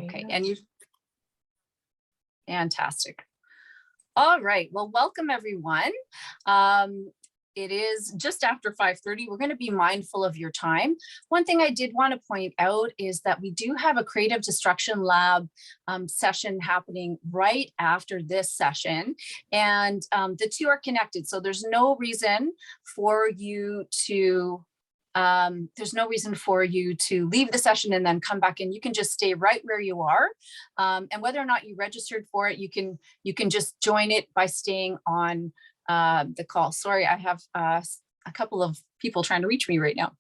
Okay, and you, fantastic. All right, well, welcome everyone. It is just after 5:30. We're going to be mindful of your time. One thing I did want to point out is that we do have a Creative Destruction Lab session happening right after this session, and the two are connected. So there's no reason for you to leave the session and then come back in. You can just stay right where you are. And whether or not you registered for it, you can just join it by staying on the call. Sorry, I have a couple of people trying to reach me right now.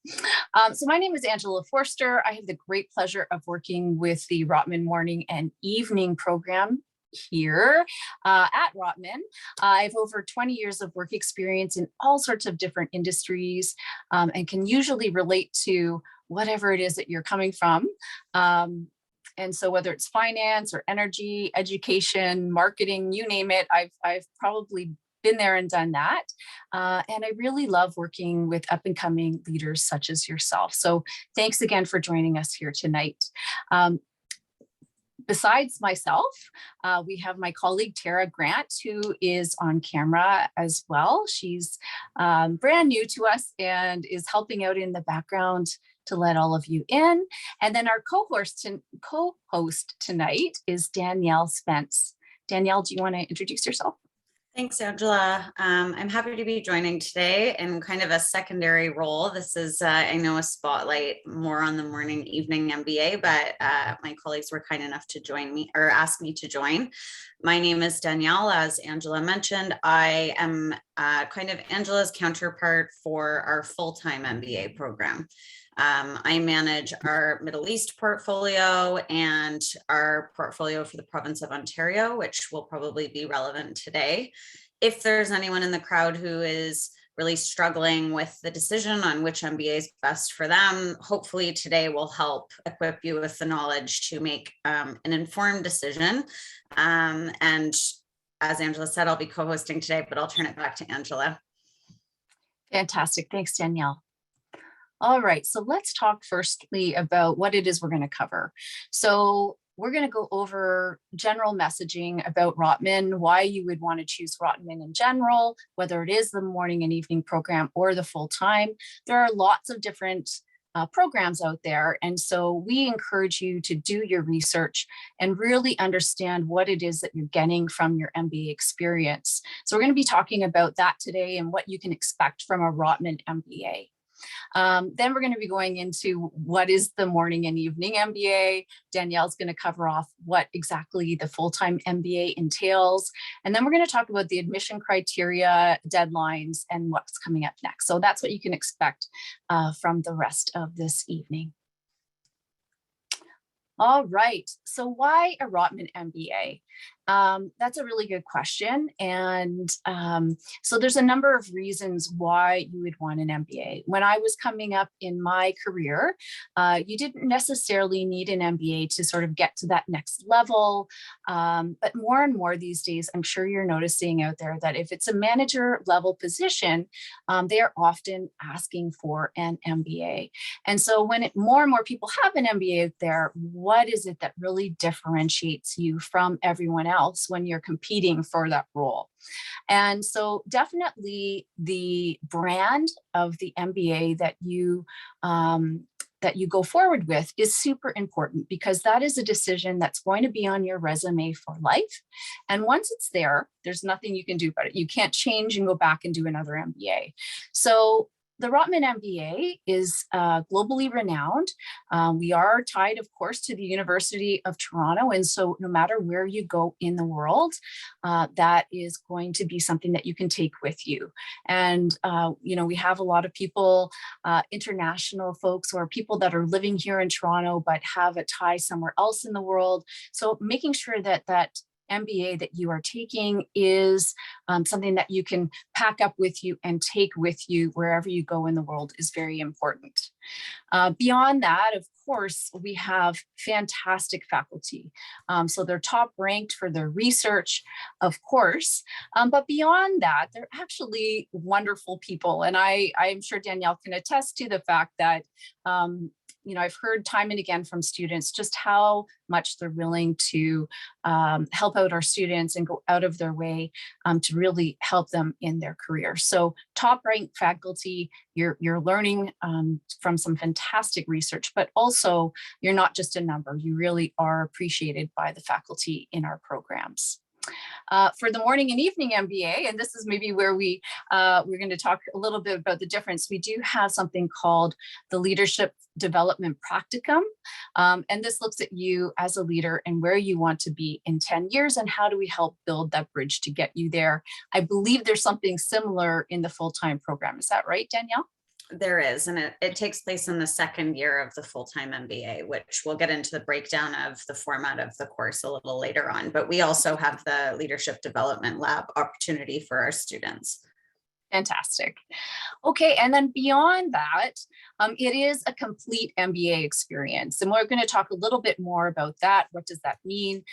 So my name is Angela Forster. I have the great pleasure of working with the Rotman morning and evening program here at Rotman. I have over 20 years of work experience in all sorts of different industries and can usually relate to whatever it is that you're coming from. And so whether it's finance or energy, education, marketing, you name it, I've probably been there and done that. And I really love working with up and coming leaders such as yourself. So thanks again for joining us here tonight. Besides myself, we have my colleague, Tara Grant, who is on camera as well. She's brand new to us and is helping out in the background to let all of you in. And then our co-host tonight is Danielle Spence. Danielle, do you want to introduce yourself? Thanks, Angela. I'm happy to be joining today in kind of a secondary role. This is, I know, a spotlight more on the morning evening MBA, but my colleagues were kind enough to join me or ask me to join. My name is Danielle. As Angela mentioned, I am kind of Angela's counterpart for our full-time MBA program. I manage our Middle East portfolio and our portfolio for the province of Ontario, which will probably be relevant today. If there's anyone in the crowd who is really struggling with the decision on which MBA is best for them, hopefully today will help equip you with the knowledge to make an informed decision. And as Angela said, I'll be co-hosting today, but I'll turn it back to Angela. Fantastic. Thanks, Danielle. All right, so let's talk firstly about what it is we're going to cover. So we're going to go over general messaging about Rotman, why you would want to choose Rotman in general, whether it is the morning and evening program or the full time. There are lots of different programs out there. And so we encourage you to do your research and really understand what it is that you're getting from your MBA experience. So we're going to be talking about that today and what you can expect from a Rotman MBA. Then we're going to be going into what is the morning and evening MBA. Danielle's going to cover off what exactly the full-time MBA entails. And then we're going to talk about the admission criteria, deadlines, and what's coming up next. So that's what you can expect from the rest of this evening. All right, so why a Rotman MBA? That's a really good question. And so there's a number of reasons why you would want an MBA. When I was coming up in my career, you didn't necessarily need an MBA to sort of get to that next level. But more and more these days, I'm sure you're noticing out there that if it's a manager level position, they are often asking for an MBA. And so when more and more people have an MBA out there, what is it that really differentiates you from everyone else when you're competing for that role? And so definitely the brand of the MBA that you go forward with is super important, because that is a decision that's going to be on your resume for life. And once it's there, there's nothing you can do about it. You can't change and go back and do another MBA. So the Rotman MBA is globally renowned. We are tied, of course, to the University of Toronto. And so no matter where you go in the world, that is going to be something that you can take with you. And, we have a lot of people, international folks, or people that are living here in Toronto, but have a tie somewhere else in the world. So making sure that MBA that you are taking is something that you can pack up with you and take with you wherever you go in the world is very important. Beyond that, of course, we have fantastic faculty. So they're top ranked for their research, of course, but beyond that, they're actually wonderful people. And I'm sure Danielle can attest to the fact that I've heard time and again from students just how much they're willing to help out our students and go out of their way to really help them in their career. So top ranked faculty, you're learning from some fantastic research, but also you're not just a number. You really are appreciated by the faculty in our programs. For the morning and evening MBA, and this is maybe where we're going to talk a little bit about the difference. We do have something called the Leadership Development Practicum, and this looks at you as a leader and where you want to be in 10 years, and how do we help build that bridge to get you there. I believe there's something similar in the full-time program. Is that right, Danielle? There is, and it takes place in the second year of the full-time MBA, which we'll get into the breakdown of the format of the course a little later on. But we also have the Leadership Development Lab opportunity for our students. Fantastic. Okay, and then beyond that, it is a complete MBA experience. And we're going to talk a little bit more about that. What does that mean?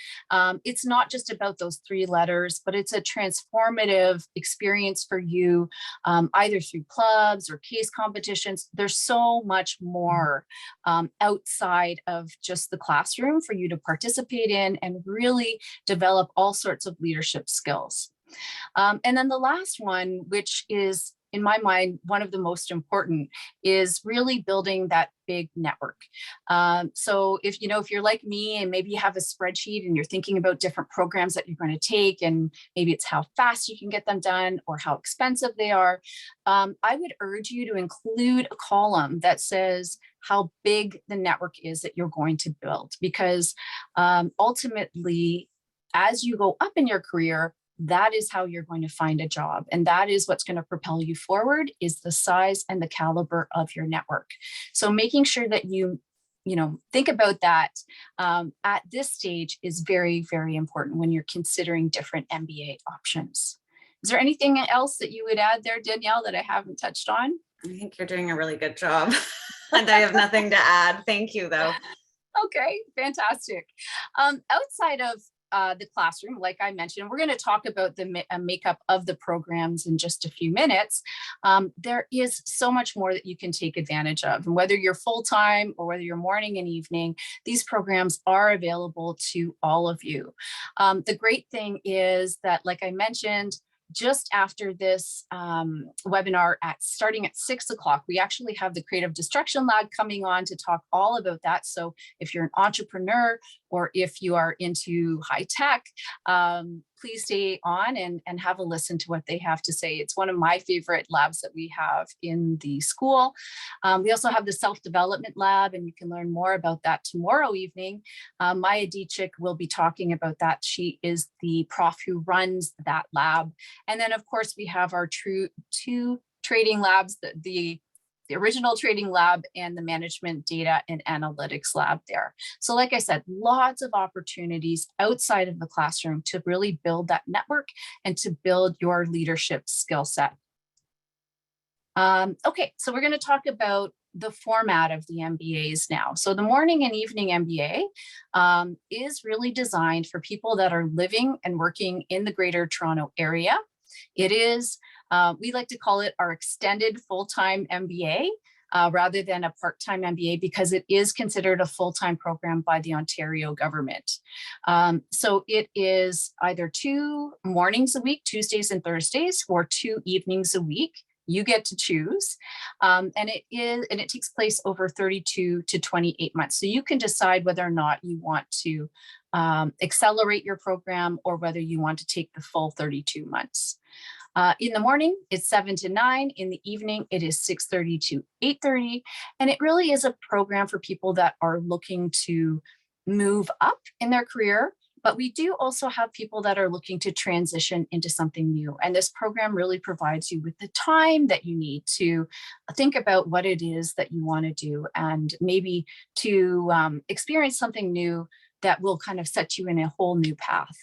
It's not just about those 3 letters, but it's a transformative experience for you, either through clubs or case competitions. There's so much more outside of just the classroom for you to participate in and really develop all sorts of leadership skills. And then the last one, which is, in my mind, one of the most important, is really building that big network. So if you're like me and maybe you have a spreadsheet and you're thinking about different programs that you're going to take, and maybe it's how fast you can get them done or how expensive they are, I would urge you to include a column that says how big the network is that you're going to build, because ultimately, as you go up in your career, that is how you're going to find a job. And that is what's going to propel you forward, is the size and the caliber of your network. So making sure that you think about that at this stage is very, very important when you're considering different MBA options. Is there anything else that you would add there, Danielle, that I haven't touched on? I think you're doing a really good job. And I have nothing to add. Thank you, though. Okay, fantastic. Outside of the classroom, like I mentioned, we're going to talk about the makeup of the programs in just a few minutes. There is so much more that you can take advantage of. And whether you're full-time or whether you're morning and evening, these programs are available to all of you. The great thing is that, like I mentioned, just after this webinar starting at 6 o'clock, we actually have the Creative Destruction Lab coming on to talk all about that. So if you're an entrepreneur or if you are into high tech, please stay on and have a listen to what they have to say. It's one of my favorite labs that we have in the school. We also have the Self-Development Lab, and you can learn more about that tomorrow evening. Maya Dichik will be talking about that. She is the prof who runs that lab. And then, of course, we have our two trading labs, the original trading lab and the management data and analytics lab there. So like I said, lots of opportunities outside of the classroom to really build that network and to build your leadership skill set. Okay, so we're going to talk about the format of the MBAs now. So the morning and evening MBA is really designed for people that are living and working in the Greater Toronto area. It is, we like to call it our extended full-time MBA rather than a part-time MBA, because it is considered a full-time program by the Ontario government. So it is either 2 mornings a week, Tuesdays and Thursdays, or 2 evenings a week. You get to choose, and it takes place over 32 to 28 months. So you can decide whether or not you want to accelerate your program or whether you want to take the full 32 months. In the morning, it's 7 to 9. In the evening, it is 6:30 to 8:30. And it really is a program for people that are looking to move up in their career. But we do also have people that are looking to transition into something new. And this program really provides you with the time that you need to think about what it is that you want to do, and maybe to experience something new that will kind of set you in a whole new path.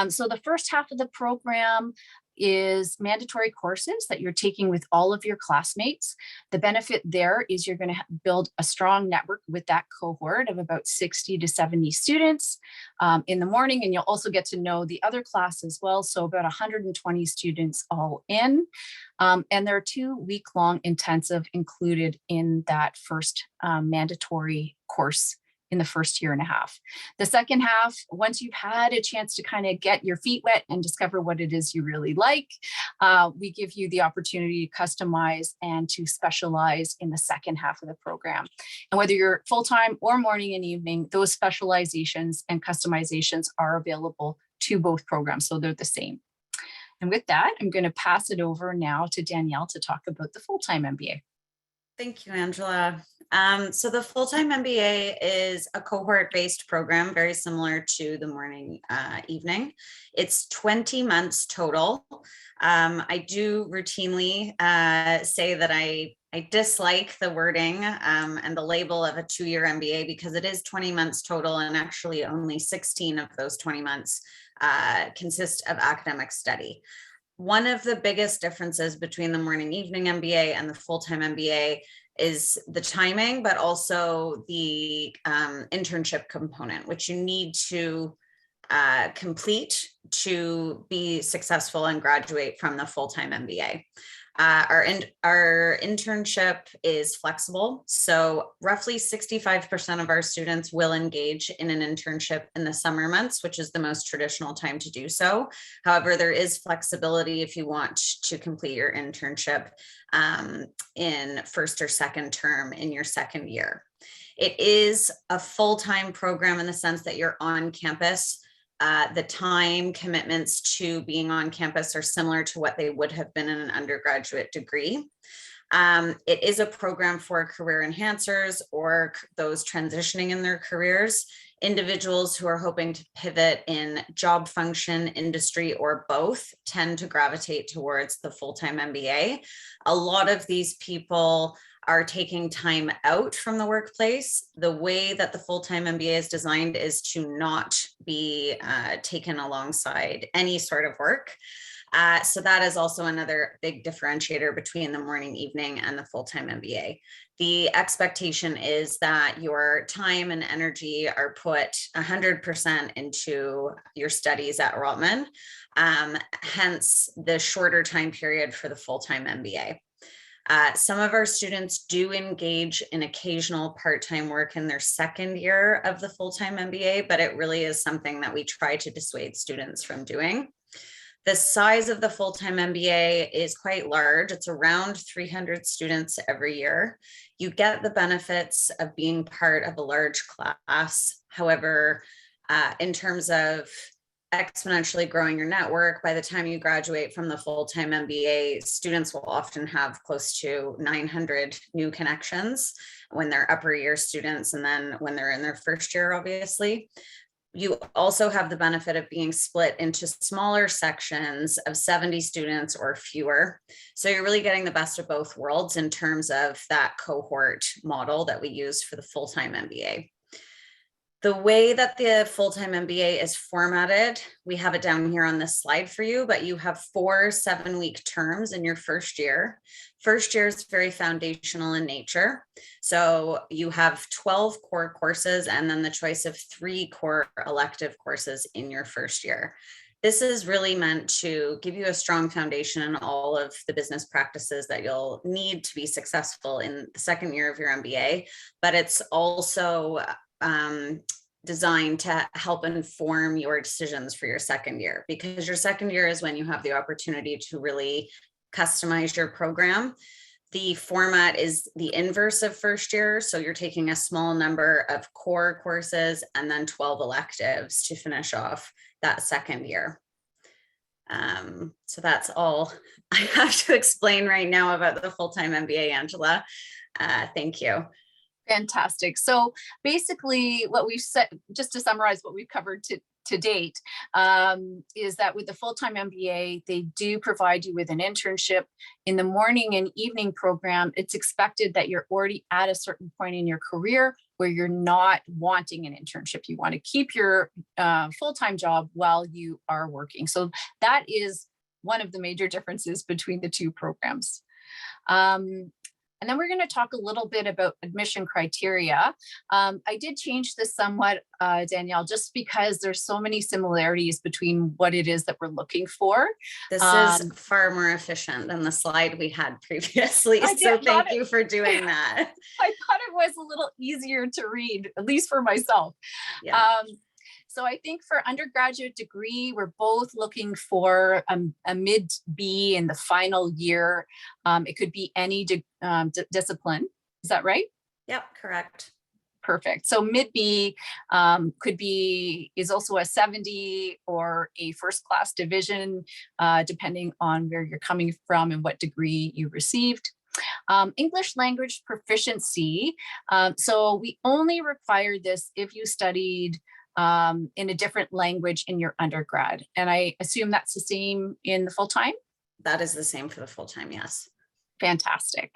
So the first half of the program is mandatory courses that you're taking with all of your classmates. The benefit there is you're going to build a strong network with that cohort of about 60 to 70 students in the morning, and you'll also get to know the other class as well. So about 120 students all in. And there are 2-week-long intensive included in that first mandatory course in the first year and a half. The second half, once you've had a chance to kind of get your feet wet and discover what it is you really like, we give you the opportunity to customize and to specialize in the second half of the program. And whether you're full-time or morning and evening, those specializations and customizations are available to both programs, so they're the same. And with that, I'm going to pass it over now to Danielle to talk about the full-time MBA. Thank you, Angela. So the full-time MBA is a cohort-based program, very similar to the morning evening. It's 20 months total. I do routinely say that I dislike the wording and the label of a 2-year MBA because it is 20 months total, and actually only 16 of those 20 months consist of academic study. One of the biggest differences between the morning evening MBA and the full-time MBA is the timing, but also the internship component, which you need to complete to be successful and graduate from the full-time MBA. Our internship is flexible. So roughly 65% of our students will engage in an internship in the summer months, which is the most traditional time to do so. However, there is flexibility if you want to complete your internship in first or second term in your second year. It is a full-time program in the sense that you're on campus. The time commitments to being on campus are similar to what they would have been in an undergraduate degree. It is a program for career enhancers or those transitioning in their careers, individuals who are hoping to pivot in job function, industry, or both tend to gravitate towards the full-time MBA. A lot of these people are taking time out from the workplace. The way that the full-time MBA is designed is to not be taken alongside any sort of work. So that is also another big differentiator between the morning, evening, and the full-time MBA. The expectation is that your time and energy are put 100% into your studies at Rotman, hence the shorter time period for the full-time MBA. Some of our students do engage in occasional part-time work in their second year of the full-time MBA, but it really is something that we try to dissuade students from doing. The size of the full-time MBA is quite large. It's around 300 students every year. You get the benefits of being part of a large class. However, in terms of exponentially growing your network, by the time you graduate from the full-time MBA, students will often have close to 900 new connections when they're upper year students, and then when they're in their first year, obviously. You also have the benefit of being split into smaller sections of 70 students or fewer. So you're really getting the best of both worlds in terms of that cohort model that we use for the full-time MBA. The way that the full-time MBA is formatted, we have it down here on this slide for you, but you have 4 7-week terms in your first year. First year is very foundational in nature. So you have 12 core courses and then the choice of 3 core elective courses in your first year. This is really meant to give you a strong foundation in all of the business practices that you'll need to be successful in the second year of your MBA, but it's also designed to help inform your decisions for your second year, because your second year is when you have the opportunity to really customize your program. The format is the inverse of first year. So you're taking a small number of core courses and then 12 electives to finish off that second year. So that's all I have to explain right now about the full-time MBA, Angela. Thank you. Fantastic. So basically what we've said, just to summarize what we've covered to date, is that with the full-time MBA, they do provide you with an internship. In the morning and evening program, it's expected that you're already at a certain point in your career where you're not wanting an internship. You want to keep your full-time job while you are working. So that is one of the major differences between the two programs. And then we're going to talk a little bit about admission criteria. I did change this somewhat, Danielle, just because there's so many similarities between what it is that we're looking for. This is far more efficient than the slide we had previously. So thank you for doing that. I thought it was a little easier to read, at least for myself. Yeah. So I think for undergraduate degree, we're both looking for a mid B in the final year. It could be any discipline. Is that right? Yep, correct. Perfect. So mid B is also a 70 or a first class division, depending on where you're coming from and what degree you received. English language proficiency. So we only require this if you studied in a different language in your undergrad. And I assume that's the same in the full-time? That is the same for the full-time, yes. Fantastic.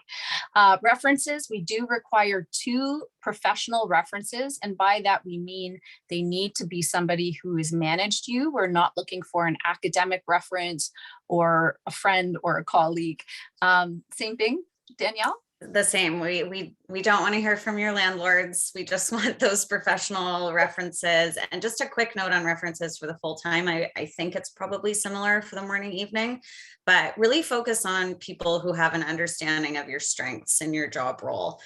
References, we do require 2 professional references. And by that, we mean they need to be somebody who has managed you. We're not looking for an academic reference or a friend or a colleague. Same thing, Danielle? The same. We don't want to hear from your landlords. We just want those professional references. And just a quick note on references for the full time. I think it's probably similar for the morning, evening, but really focus on people who have an understanding of your strengths in your job role.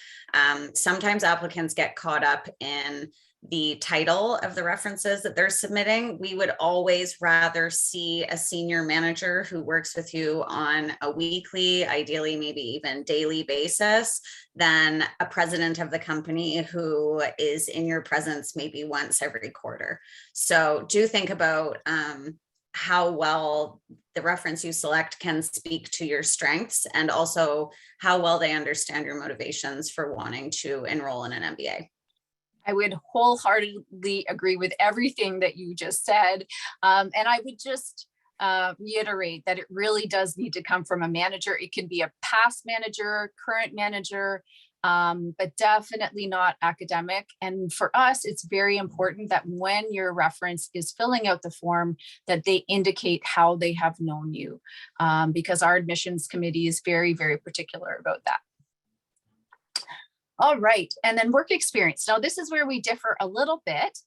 Sometimes applicants get caught up in the title of the references that they're submitting. We would always rather see a senior manager who works with you on a weekly, ideally maybe even daily basis, than a president of the company who is in your presence maybe once every quarter. So do think about how well the reference you select can speak to your strengths, and also how well they understand your motivations for wanting to enroll in an MBA. I would wholeheartedly agree with everything that you just said. And I would just reiterate that it really does need to come from a manager. It can be a past manager, current manager, but definitely not academic. And for us, it's very important that when your reference is filling out the form, that they indicate how they have known you, because our admissions committee is very, very particular about that. All right, and then work experience. Now this is where we differ a little bit.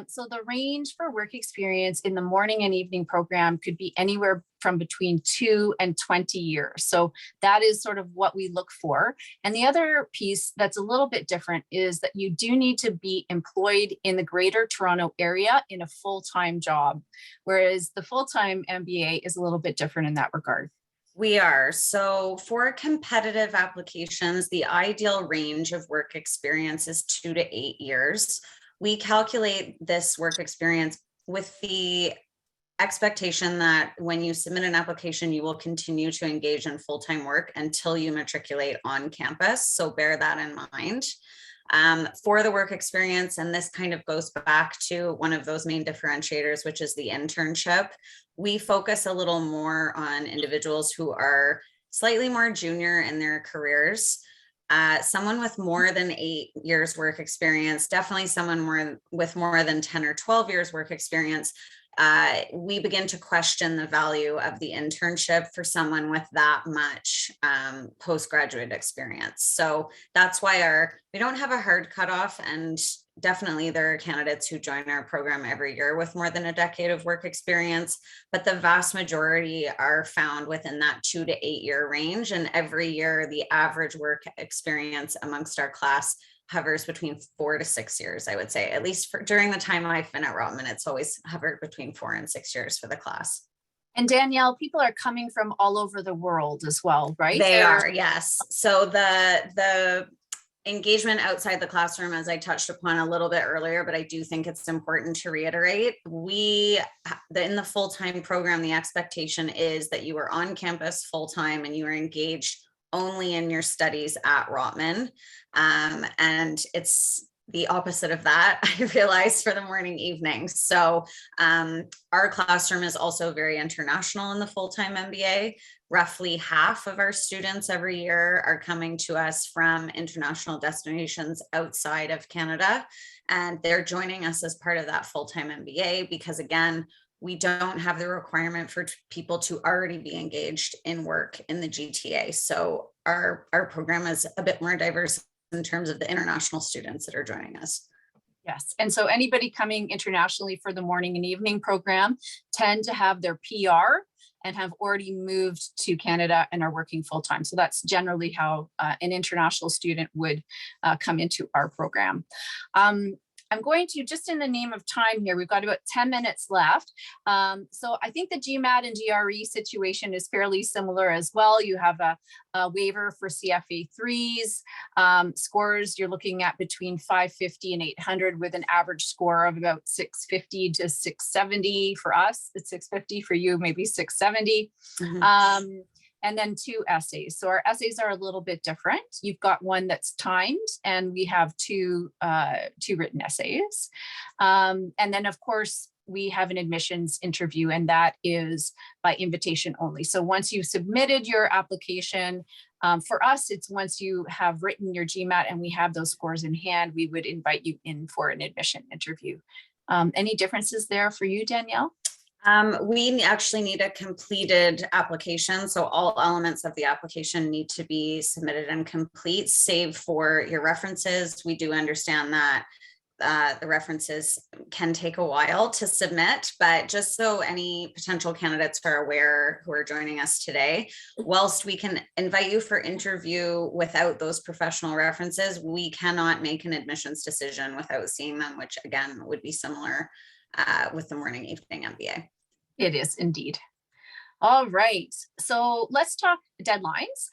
So the range for work experience in the morning and evening program could be anywhere from between 2 and 20 years. So that is sort of what we look for. And the other piece that's a little bit different is that you do need to be employed in the Greater Toronto area in a full-time job, whereas the full-time MBA is a little bit different in that regard. We are. So for competitive applications, the ideal range of work experience is 2 to 8 years. We calculate this work experience with the expectation that when you submit an application, you will continue to engage in full-time work until you matriculate on campus. So bear that in mind. For the work experience, and this kind of goes back to one of those main differentiators, which is the internship, we focus a little more on individuals who are slightly more junior in their careers. Someone with more than 8 years work experience, definitely someone with more than 10 or 12 years work experience, we begin to question the value of the internship for someone with that much postgraduate experience. So that's why we don't have a hard cutoff, and definitely there are candidates who join our program every year with more than a decade of work experience, but the vast majority are found within that 2 to 8 year range. And every year, the average work experience amongst our class hovers between 4 to 6 years, I would say. At least during the time I've been at Rotman, it's always hovered between 4 and 6 years for the class. And Danielle, people are coming from all over the world as well, right? They are, yes. So the engagement outside the classroom, as I touched upon a little bit earlier, but I do think it's important to reiterate, in the full-time program, the expectation is that you are on campus full-time and you are engaged only in your studies at Rotman. And it's the opposite of that, I realize, for the morning evening. So our classroom is also very international in the full-time MBA. Roughly half of our students every year are coming to us from international destinations outside of Canada, and they're joining us as part of that full-time MBA because, again, we don't have the requirement for people to already be engaged in work in the GTA. So our program is a bit more diverse in terms of the international students that are joining us. Yes. And so anybody coming internationally for the morning and evening program tend to have their PR and have already moved to Canada and are working full time. So that's generally how an international student would come into our program. I'm going to, just in the name of time here, we've got about 10 minutes left. So I think the GMAT and GRE situation is fairly similar as well. You have a waiver for CFA 3s. Scores, you're looking at between 550 and 800 with an average score of about 650 to 670 for us. It's 650 for you, maybe 670. Mm-hmm. And then 2 essays. So our essays are a little bit different. You've got one that's timed, and we have two written essays. And then of course, we have an admissions interview, and that is by invitation only. So once you've submitted your application, for us, it's once you have written your GMAT and we have those scores in hand, we would invite you in for an admission interview. Any differences there for you, Danielle? We actually need a completed application. So all elements of the application need to be submitted and complete, save for your references. We do understand that the references can take a while to submit, but just so any potential candidates are aware who are joining us today, whilst we can invite you for interview without those professional references, we cannot make an admissions decision without seeing them, which again would be similar with the morning evening MBA. It is indeed. All right, so let's talk deadlines.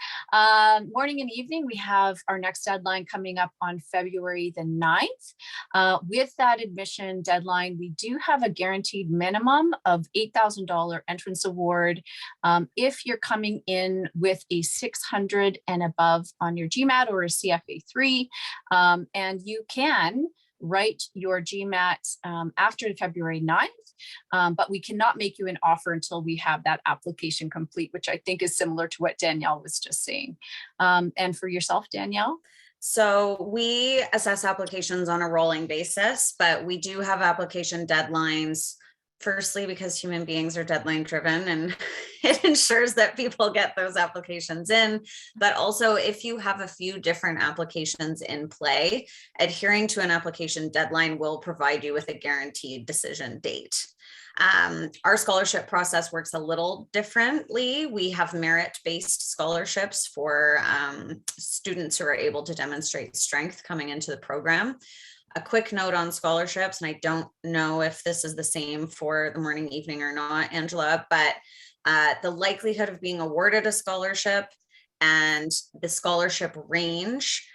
Morning and evening, we have our next deadline coming up on February the 9th. With that admission deadline, we do have a guaranteed minimum of $8,000 entrance award. If you're coming in with a 600 and above on your GMAT or a CFA 3, and you can write your GMAT after February 9th, but we cannot make you an offer until we have that application complete, which I think is similar to what Danielle was just saying. And for yourself, Danielle? So we assess applications on a rolling basis, but we do have application deadlines. Firstly, because human beings are deadline driven and it ensures that people get those applications in. But also, if you have a few different applications in play, adhering to an application deadline will provide you with a guaranteed decision date. Our scholarship process works a little differently. We have merit-based scholarships for students who are able to demonstrate strength coming into the program. A quick note on scholarships, and I don't know if this is the same for the morning, evening or not, Angela, but the likelihood of being awarded a scholarship and the scholarship range,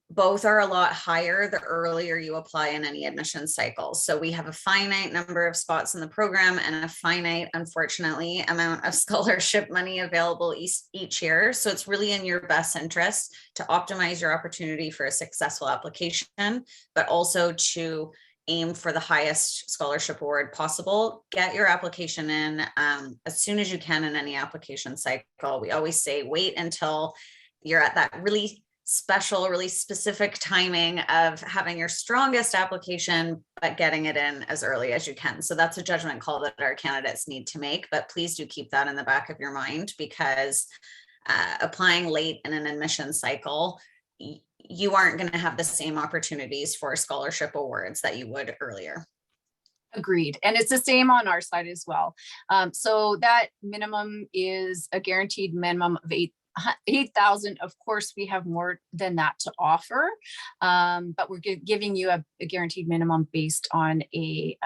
both are a lot higher the earlier you apply in any admission cycle. So we have a finite number of spots in the program and a finite, unfortunately, amount of scholarship money available each year. So it's really in your best interest to optimize your opportunity for a successful application, but also to aim for the highest scholarship award possible. Get your application in as soon as you can in any application cycle. We always say wait until you're at that really special, really specific timing of having your strongest application, but getting it in as early as you can. So that's a judgment call that our candidates need to make, but please do keep that in the back of your mind, because applying late in an admission cycle, you aren't going to have the same opportunities for scholarship awards that you would earlier. Agreed. And it's the same on our side as well. So that minimum is a guaranteed minimum of 8,000. Of course, we have more than that to offer, but we're giving you a guaranteed minimum based on a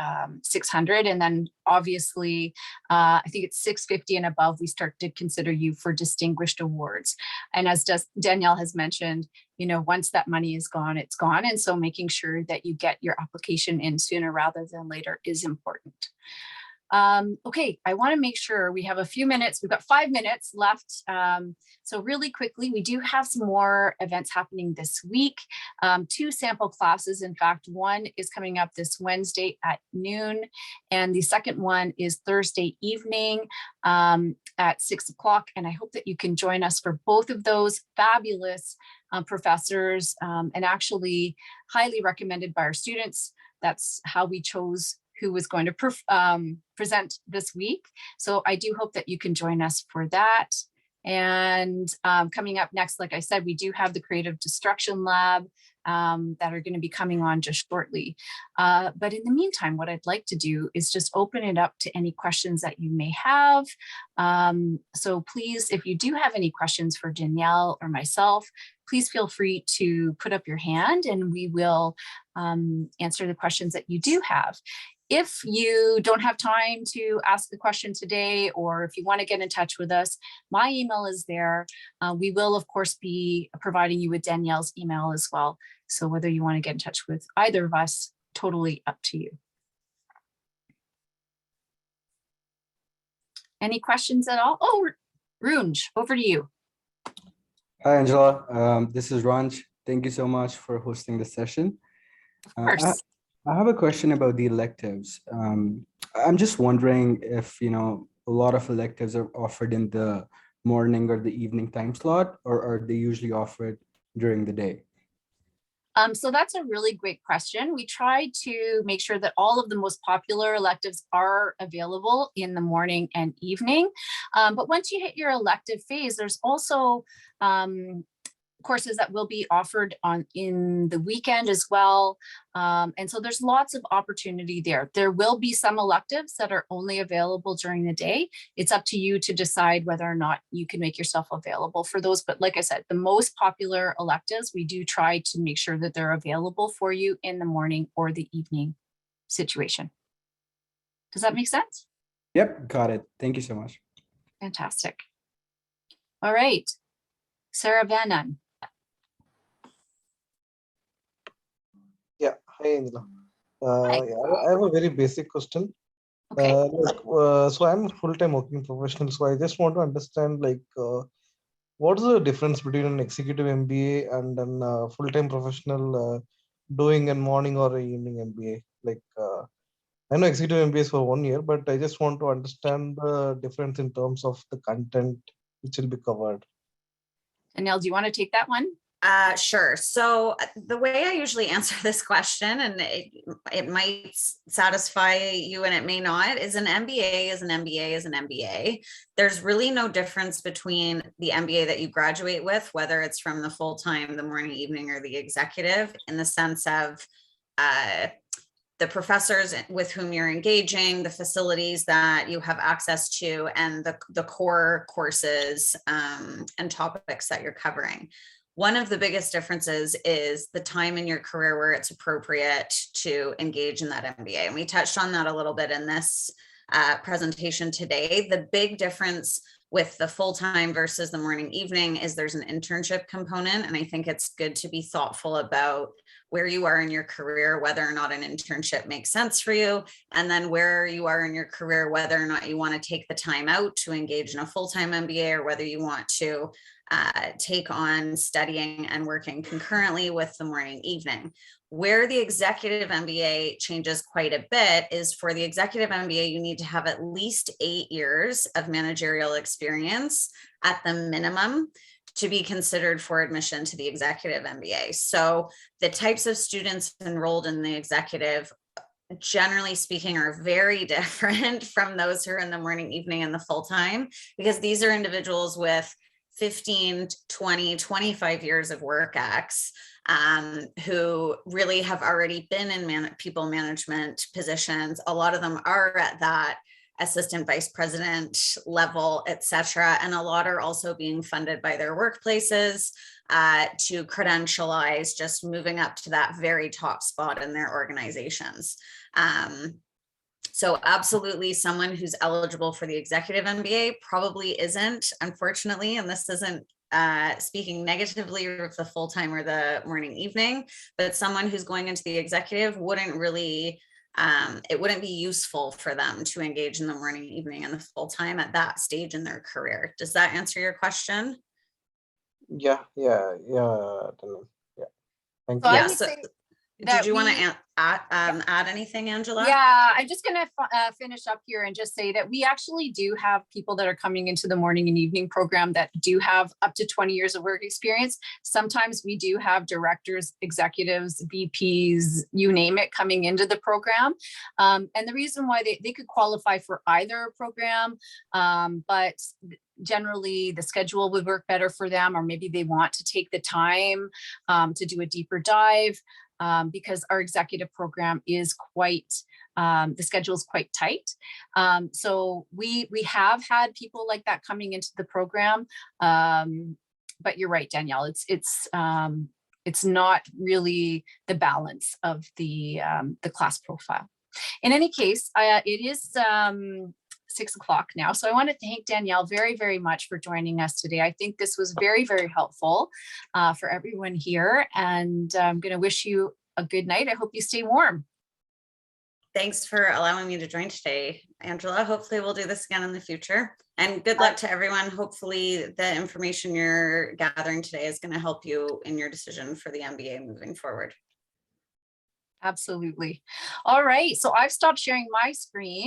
600. And then obviously, I think it's 650 and above, we start to consider you for distinguished awards. And as Danielle has mentioned, you know, once that money is gone, it's gone. And so making sure that you get your application in sooner rather than later is important. Okay, I want to make sure we have a few minutes. We've got 5 minutes left. So really quickly, we do have some more events happening this week. 2 sample classes. In fact, one is coming up this Wednesday at noon, and the second one is Thursday evening at 6 o'clock. And I hope that you can join us for both of those. Fabulous professors, and actually highly recommended by our students. That's how we chose who was going to present this week. So I do hope that you can join us for that. And coming up next, like I said, we do have the Creative Destruction Lab that are going to be coming on just shortly. But in the meantime, what I'd like to do is just open it up to any questions that you may have. So please, if you do have any questions for Danielle or myself, please feel free to put up your hand and we will answer the questions that you do have. If you don't have time to ask a question today, or if you want to get in touch with us, my email is there. We will, of course, be providing you with Danielle's email as well. So whether you want to get in touch with either of us, totally up to you. Any questions at all? Oh, Runj, over to you. Hi, Angela. This is Ranj. Thank you so much for hosting the session. Of course. I have a question about the electives. I'm just wondering if, a lot of electives are offered in the morning or the evening time slot, or are they usually offered during the day? So that's a really great question. We try to make sure that all of the most popular electives are available in the morning and evening. But once you hit your elective phase, there's also courses that will be offered in the weekend as well. And so there's lots of opportunity there. There will be some electives that are only available during the day. It's up to you to decide whether or not you can make yourself available for those. But like I said, the most popular electives, we do try to make sure that they're available for you in the morning or the evening situation. Does that make sense? Yep, got it. Thank you so much. Fantastic. All right, Sarah Vanan. Yeah, hi Angela. Hi. Yeah, I have a very basic question. Okay. So I'm full-time working professional. So I just want to understand, what is the difference between an executive MBA and an full-time professional doing a morning or a evening MBA? I know executive MBA is for 1 year, but I just want to understand the difference in terms of the content which will be covered. Danielle, do you want to take that one? Sure. So the way I usually answer this question, and it might satisfy you and it may not, is an MBA is an MBA is an MBA. There's really no difference between the MBA that you graduate with, whether it's from the full-time, the morning, evening, or the executive, in the sense of the professors with whom you're engaging, the facilities that you have access to, and the core courses and topics that you're covering. One of the biggest differences is the time in your career where it's appropriate to engage in that MBA. And we touched on that a little bit in this presentation today. The big difference with the full-time versus the morning evening is there's an internship component. And I think it's good to be thoughtful about where you are in your career, whether or not an internship makes sense for you, and then where you are in your career, whether or not you want to take the time out to engage in a full-time MBA, or whether you want to take on studying and working concurrently with the morning evening. Where the executive MBA changes quite a bit is for the executive MBA, you need to have at least 8 years of managerial experience at the minimum to be considered for admission to the executive MBA. So the types of students enrolled in the executive, generally speaking, are very different from those who are in the morning, evening, and the full-time, because these are individuals with 15, 20, 25 years of work X who really have already been in people management positions. A lot of them are at that assistant vice president level, et cetera. And a lot are also being funded by their workplaces to credentialize, just moving up to that very top spot in their organizations. So absolutely, someone who's eligible for the executive MBA probably isn't, unfortunately, and this isn't speaking negatively of the full-time or the morning evening, but someone who's going into the executive wouldn't really, it wouldn't be useful for them to engage in the morning, evening, and the full-time at that stage in their career. Does that answer your question? Yeah. Thank So you. I would say Did you want to add anything, Angela? Yeah, I'm just going to finish up here and just say that we actually do have people that are coming into the morning and evening program that do have up to 20 years of work experience. Sometimes we do have directors, executives, VPs, you name it, coming into the program. And the reason why they could qualify for either program, but generally the schedule would work better for them, or maybe they want to take the time to do a deeper dive. Because our executive program is quite, the schedule is quite tight. So we have had people like that coming into the program. But you're right, Danielle, it's not really the balance of the class profile. In any case, it is 6 o'clock now. So I want to thank Danielle very, very much for joining us today. I think this was very, very helpful for everyone here. And I'm going to wish you a good night. I hope you stay warm. Thanks for allowing me to join today, Angela. Hopefully we'll do this again in the future. And good luck to everyone. Hopefully the information you're gathering today is going to help you in your decision for the MBA moving forward. Absolutely. All right. So I've stopped sharing my screen.